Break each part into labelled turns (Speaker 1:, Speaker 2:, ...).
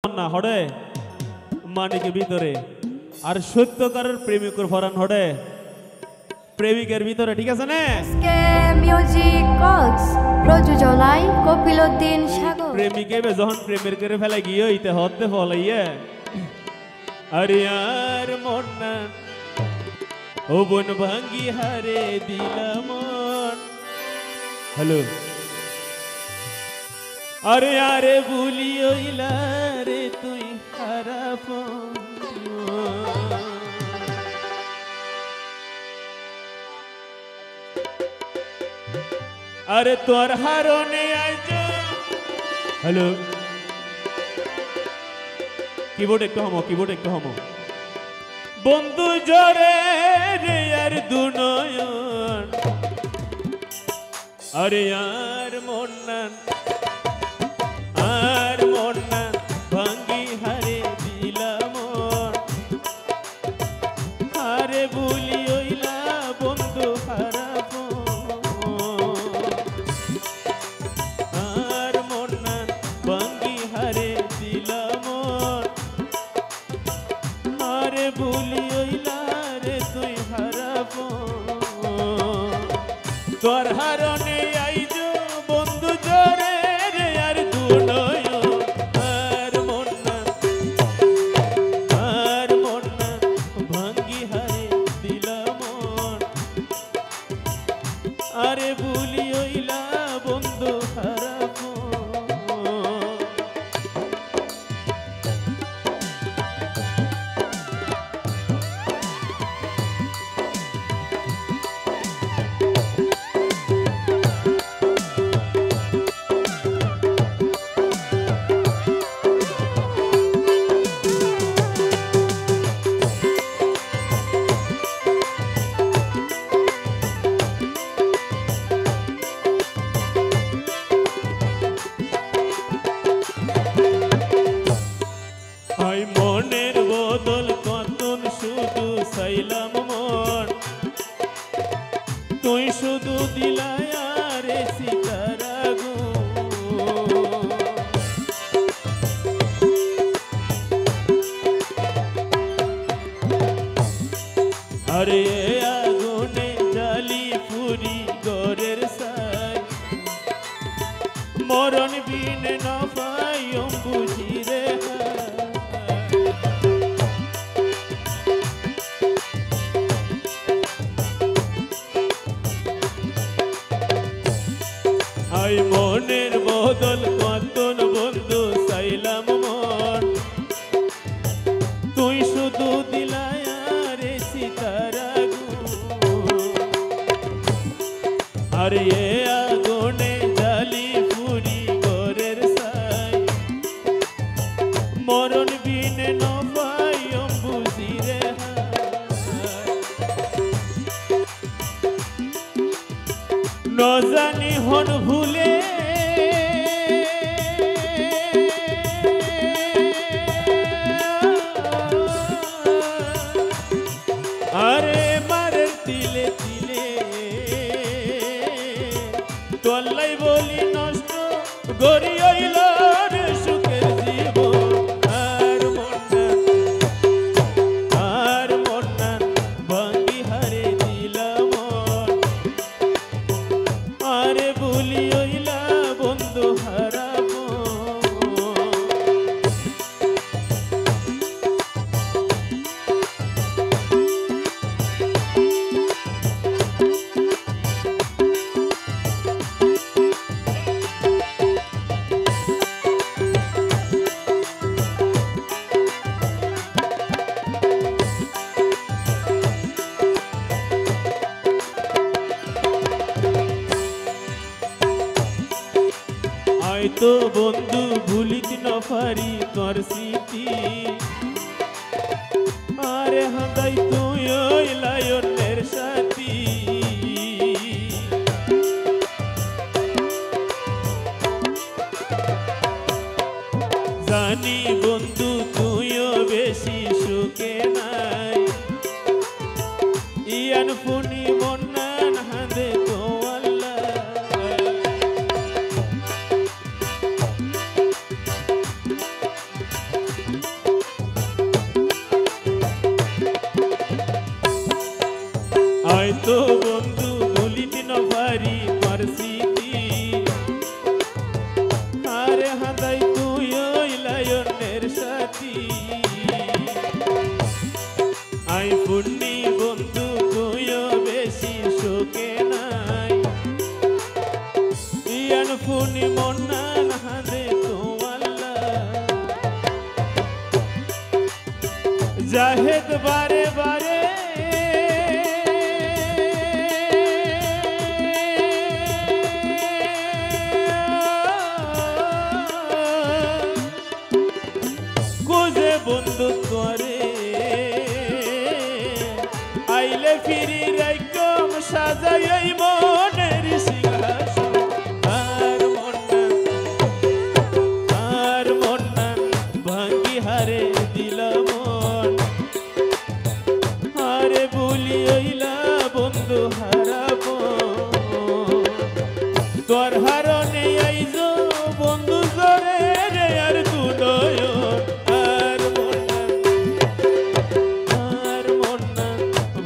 Speaker 1: না হড়ে মানিকের ভিতরে আর সত্যকারের প্রেমিকের ফরান হড়ে প্রেমিকের ভিতরে ঠিক আছে না
Speaker 2: মিউজিক কক্স প্রযোজনায় কপিলউদ্দিন সাগর
Speaker 1: প্রেমিকে যখন প্রেমের করে ফেলে গিয়ে হইতে হতে ফলাইয়া আরে আর মন না ও বন ভাঙ্গি হারে দিলাম হ্যালো আরে আরে ভুলিওইলা রে তুই খারাপ আরে তোর হারনে আইজ হ্যালো কিবোর্ড একটু হমো বন্ধু জরে রে আর দুনয়ন আরে আর মন না আর মন না ভাঙ্গি হারে দিলাম আরে ভুলি ওইলা বন্ধু খারাপ আর মন না ভাঙ্গি হারে দিলাম আরে ভুলি ওইলা রে তুই খারাপ তোর হারনে আইজ বন্ধু জরে রে আর দুনয় আর মন না ভাঙ্গি হারে দিলাম আরে ভুলি ওইলা বন্ধু খারাপ আই মনের বদল কতন শুধু চাইলাম মন তুই শুধু দিলাই আরে সীতারাগু আরে আগুনে জালি পুরি গরের সাই মরণ বিন নফাই বুঝি রে আই মনের বদল কতন বন্ধু চাইলাম মন তুই শুধু দিলাই আরে সীতারাগু আরে আগুনে জালি পুরি গরের সাই মরণ বিনে নপাই বুঝি রে ন জানি হন ভুলে আরে মারের তিলে তিলে তল্লাই বলি নষ্ট গড়ি হইল রে সুখের জীবন আর মন না ভাঙ্গি হারে দিলাম আরে ভুলি ওইলা বন্ধু হারাপ তো বন্ধু ভুলিত না পারি তোর স্মৃতি আরে হাঁদাই তুই ওই লায়নের সাথী জানি বন্ধু তুইও বেশি সুখে নাই ইয়ান ফুনি মন্নান হাঁদে তো আল্লাহ রাতি আই পুণ্যি বন্ধু কইও বেশি শোকে নাই ইয়ান ফুনি মন্না নাহাদে তোয়াল্লা জাহেদ বারে বারে কোজে বন্ধু করে আইলে ফিরি রাইকম সাজাই এই মনের সিংহাসন আর মন না ভাঙ্গি হারে দিল মন আরে বলি ওইলা বন্ধু হারাব তোর হারনে আইজো বন্ধু জরে রে আর দুনয়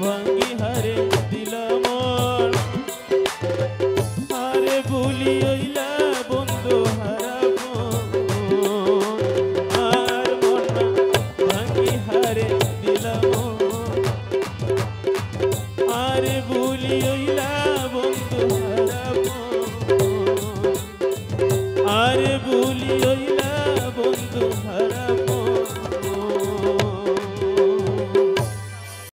Speaker 1: ভাঙ্গি হারে দিল মন আরে ভুলি ওইলা বন্ধু হারাব আর মন ভাঙ্গি হারে দিল মন আরে ভুলি ওইলা